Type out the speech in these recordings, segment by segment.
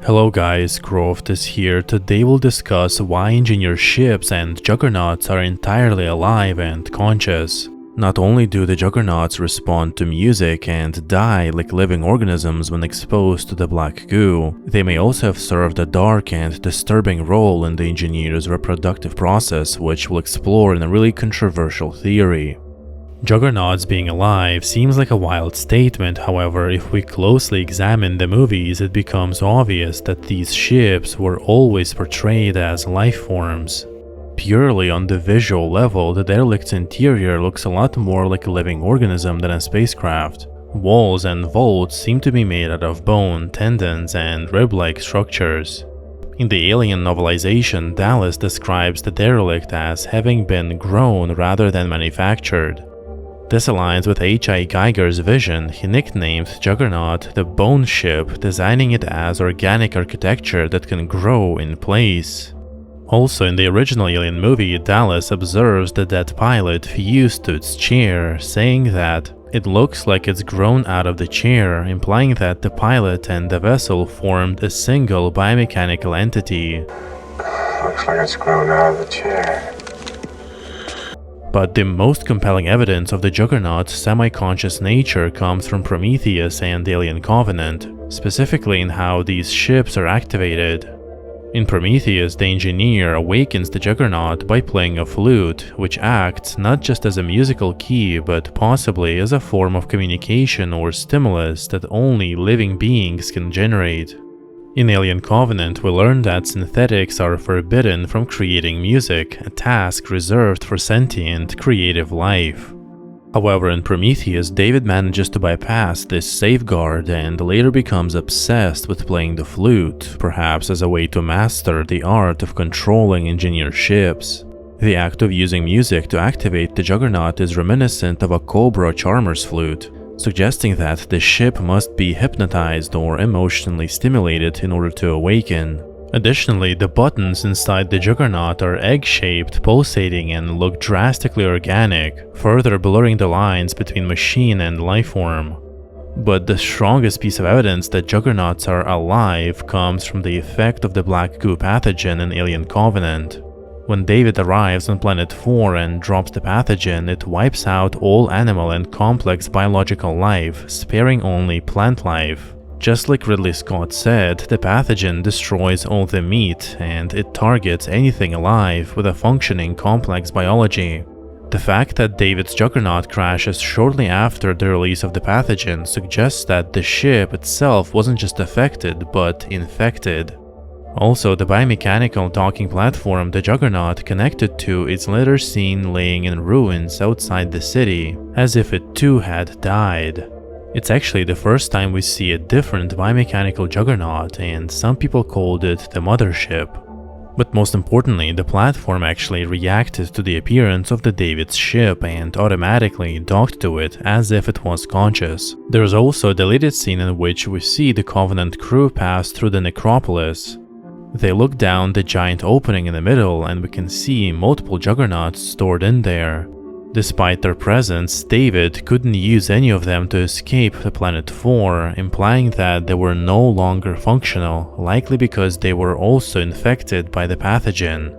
Hello guys, Croft is here. Today we'll discuss why engineer ships and juggernauts are entirely alive and conscious. Not only do the juggernauts respond to music and die like living organisms when exposed to the black goo, they may also have served a dark and disturbing role in the engineer's reproductive process, which we'll explore in a really controversial theory. Juggernauts being alive seems like a wild statement, however, if we closely examine the movies, it becomes obvious that these ships were always portrayed as lifeforms. Purely on the visual level, the derelict's interior looks a lot more like a living organism than a spacecraft. Walls and vaults seem to be made out of bone, tendons, and rib-like structures. In the Alien novelization, Dallas describes the derelict as having been grown rather than manufactured. This aligns with H.I. Geiger's vision. He nicknamed Juggernaut the bone ship, designing it as organic architecture that can grow in place. Also, in the original Alien movie, Dallas observes the dead pilot fused to its chair, saying that it looks like it's grown out of the chair, implying that the pilot and the vessel formed a single biomechanical entity. Looks like it's grown out of the chair. But the most compelling evidence of the Juggernaut's semi-conscious nature comes from Prometheus and the Alien Covenant, specifically in how these ships are activated. In Prometheus, the engineer awakens the Juggernaut by playing a flute, which acts not just as a musical key, but possibly as a form of communication or stimulus that only living beings can generate. In Alien Covenant, we learn that synthetics are forbidden from creating music, a task reserved for sentient, creative life. However, in Prometheus, David manages to bypass this safeguard and later becomes obsessed with playing the flute, perhaps as a way to master the art of controlling engineer ships. The act of using music to activate the Juggernaut is reminiscent of a Cobra charmer's flute, suggesting that the ship must be hypnotized or emotionally stimulated in order to awaken. Additionally, the buttons inside the Juggernaut are egg-shaped, pulsating, and look drastically organic, further blurring the lines between machine and lifeform. But the strongest piece of evidence that Juggernauts are alive comes from the effect of the black goo pathogen in Alien Covenant. When David arrives on Planet 4 and drops the pathogen, it wipes out all animal and complex biological life, sparing only plant life. Just like Ridley Scott said, the pathogen destroys all the meat, and it targets anything alive with a functioning complex biology. The fact that David's Juggernaut crashes shortly after the release of the pathogen suggests that the ship itself wasn't just affected, but infected. Also, the biomechanical docking platform the Juggernaut connected to is later seen laying in ruins outside the city, as if it too had died. It's actually the first time we see a different biomechanical Juggernaut, and some people called it the mothership. But most importantly, the platform actually reacted to the appearance of the David's ship and automatically docked to it as if it was conscious. There is also a deleted scene in which we see the Covenant crew pass through the necropolis. They look down the giant opening in the middle and we can see multiple Juggernauts stored in there. Despite their presence, David couldn't use any of them to escape the Planet 4, implying that they were no longer functional, likely because they were also infected by the pathogen.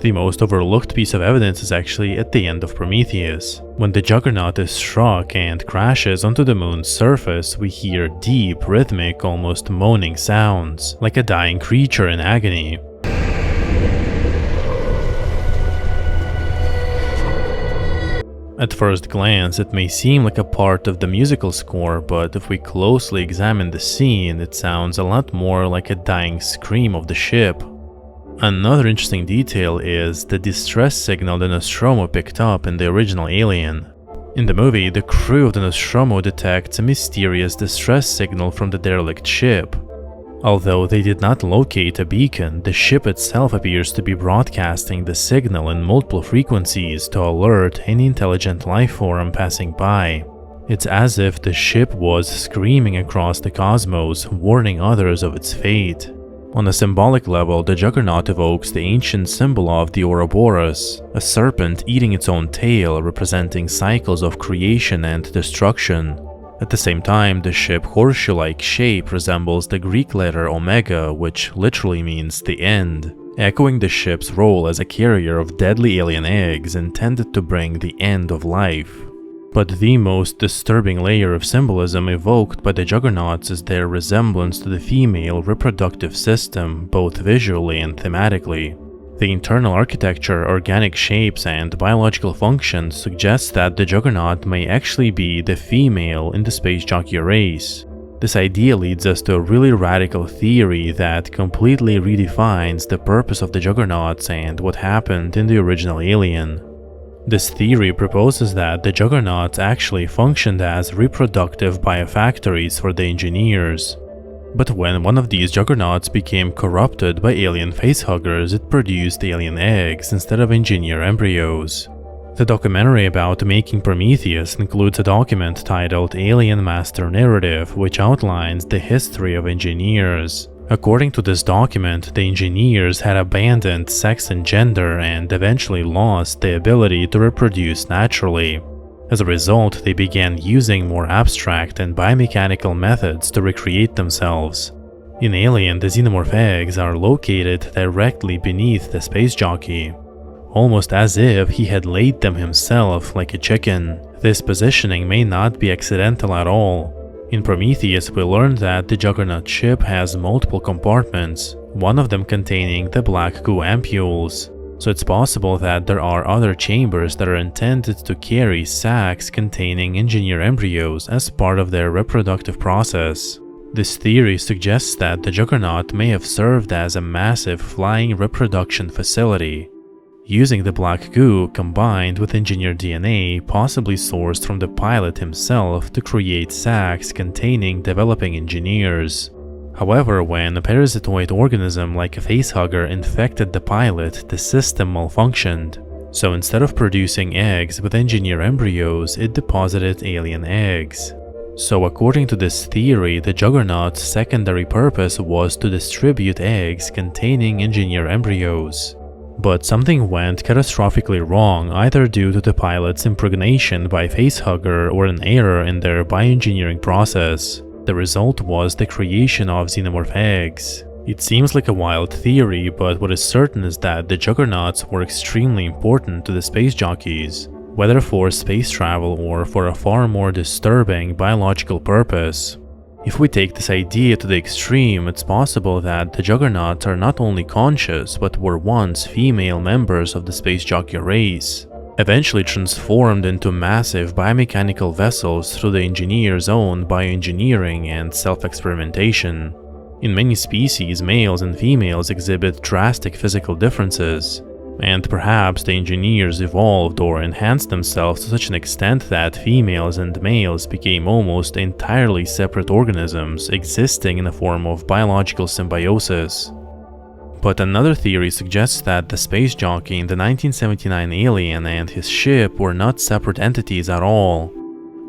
The most overlooked piece of evidence is actually at the end of Prometheus. When the Juggernaut is struck and crashes onto the moon's surface, we hear deep, rhythmic, almost moaning sounds, like a dying creature in agony. At first glance, it may seem like a part of the musical score, but if we closely examine the scene, it sounds a lot more like a dying scream of the ship. Another interesting detail is the distress signal the Nostromo picked up in the original Alien. In the movie, the crew of the Nostromo detects a mysterious distress signal from the derelict ship. Although they did not locate a beacon, the ship itself appears to be broadcasting the signal in multiple frequencies to alert any intelligent lifeform passing by. It's as if the ship was screaming across the cosmos, warning others of its fate. On a symbolic level, the Juggernaut evokes the ancient symbol of the Ouroboros, a serpent eating its own tail, representing cycles of creation and destruction. At the same time, the ship horseshoe-like shape resembles the Greek letter omega, which literally means the end, echoing the ship's role as a carrier of deadly alien eggs intended to bring the end of life. But the most disturbing layer of symbolism evoked by the Juggernauts is their resemblance to the female reproductive system, both visually and thematically. The internal architecture, organic shapes, and biological functions suggest that the Juggernaut may actually be the female in the space jockey race. This idea leads us to a really radical theory that completely redefines the purpose of the Juggernauts and what happened in the original Alien. This theory proposes that the Juggernauts actually functioned as reproductive biofactories for the engineers. But when one of these Juggernauts became corrupted by alien facehuggers, it produced alien eggs instead of engineer embryos. The documentary about making Prometheus includes a document titled Alien Master Narrative, which outlines the history of engineers. According to this document, the engineers had abandoned sex and gender and eventually lost the ability to reproduce naturally. As a result, they began using more abstract and biomechanical methods to recreate themselves. In Alien, the xenomorph eggs are located directly beneath the space jockey, almost as if he had laid them himself like a chicken. This positioning may not be accidental at all. In Prometheus, we learned that the Juggernaut ship has multiple compartments, one of them containing the black goo ampules. So it's possible that there are other chambers that are intended to carry sacs containing engineer embryos as part of their reproductive process. This theory suggests that the Juggernaut may have served as a massive flying reproduction facility, using the black goo combined with engineered DNA, possibly sourced from the pilot himself, to create sacs containing developing engineers. However, when a parasitoid organism like a facehugger infected the pilot, the system malfunctioned. So instead of producing eggs with engineer embryos, it deposited alien eggs. So according to this theory, the Juggernaut's secondary purpose was to distribute eggs containing engineer embryos. But something went catastrophically wrong, either due to the pilot's impregnation by a facehugger or an error in their bioengineering process. The result was the creation of xenomorph eggs. It seems like a wild theory, but what is certain is that the Juggernauts were extremely important to the space jockeys, whether for space travel or for a far more disturbing biological purpose. If we take this idea to the extreme, it's possible that the Juggernauts are not only conscious, but were once female members of the space jockey race, eventually transformed into massive biomechanical vessels through the engineer's own bioengineering and self-experimentation. In many species, males and females exhibit drastic physical differences, and perhaps the engineers evolved or enhanced themselves to such an extent that females and males became almost entirely separate organisms existing in a form of biological symbiosis. But another theory suggests that the space jockey in the 1979 Alien and his ship were not separate entities at all.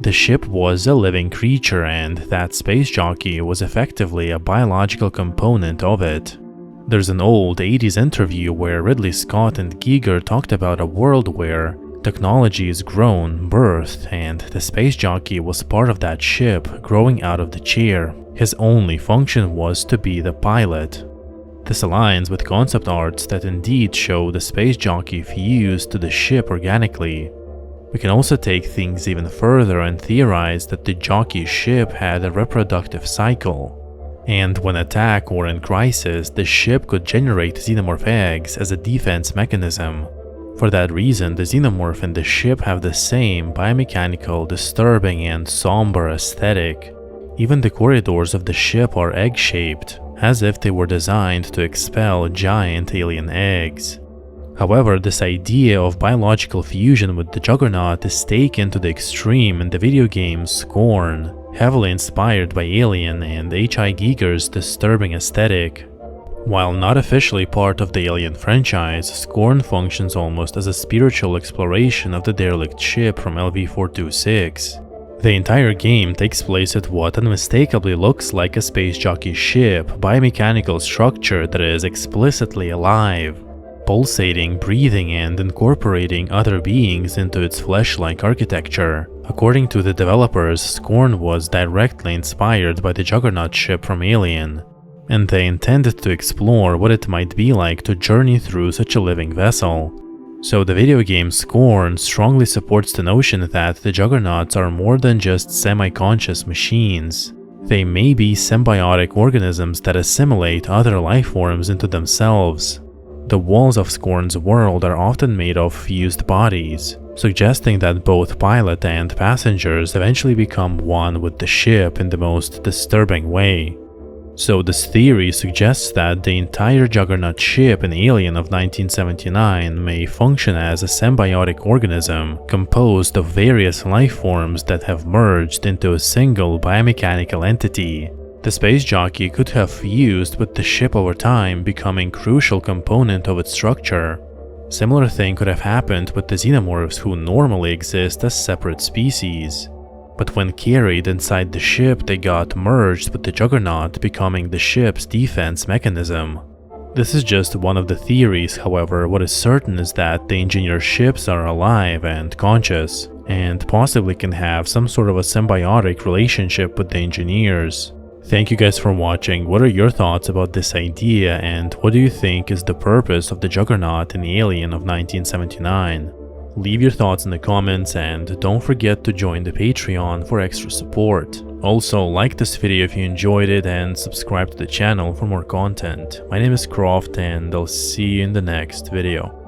The ship was a living creature, and that space jockey was effectively a biological component of it. There's an old 80s interview where Ridley Scott and Giger talked about a world where technology is grown, birthed, and the space jockey was part of that ship growing out of the chair. His only function was to be the pilot. This aligns with concept arts that indeed show the space jockey fused to the ship organically. We can also take things even further and theorize that the jockey's ship had a reproductive cycle, and when attacked or in crisis, the ship could generate xenomorph eggs as a defense mechanism. For that reason, the xenomorph and the ship have the same biomechanical, disturbing, and somber aesthetic. Even the corridors of the ship are egg-shaped, as if they were designed to expel giant alien eggs. However, this idea of biological fusion with the Juggernaut is taken to the extreme in the video game Scorn, heavily inspired by Alien and H.I. Giger's disturbing aesthetic. While not officially part of the Alien franchise, Scorn functions almost as a spiritual exploration of the derelict ship from LV-426. The entire game takes place at what unmistakably looks like a space jockey ship, biomechanical structure that is explicitly alive, pulsating, breathing, and incorporating other beings into its flesh-like architecture. According to the developers, Scorn was directly inspired by the Juggernaut ship from Alien, and they intended to explore what it might be like to journey through such a living vessel. So the video game Scorn strongly supports the notion that the Juggernauts are more than just semi-conscious machines. They may be symbiotic organisms that assimilate other life forms into themselves. The walls of Scorn's world are often made of fused bodies, suggesting that both pilot and passengers eventually become one with the ship in the most disturbing way. So this theory suggests that the entire Juggernaut ship in Alien of 1979 may function as a symbiotic organism composed of various life forms that have merged into a single biomechanical entity. The space jockey could have fused with the ship over time, becoming a crucial component of its structure. Similar thing could have happened with the xenomorphs, who normally exist as separate species. But when carried inside the ship, they got merged with the Juggernaut, becoming the ship's defense mechanism. This is just one of the theories. However, what is certain is that the engineer ships are alive and conscious, and possibly can have some sort of a symbiotic relationship with the engineers. Thank you guys for watching. What are your thoughts about this idea, and what do you think is the purpose of the Juggernaut in Alien of 1979? Leave your thoughts in the comments, and don't forget to join the Patreon for extra support. Also, like this video if you enjoyed it, and subscribe to the channel for more content. My name is Croft, and I'll see you in the next video.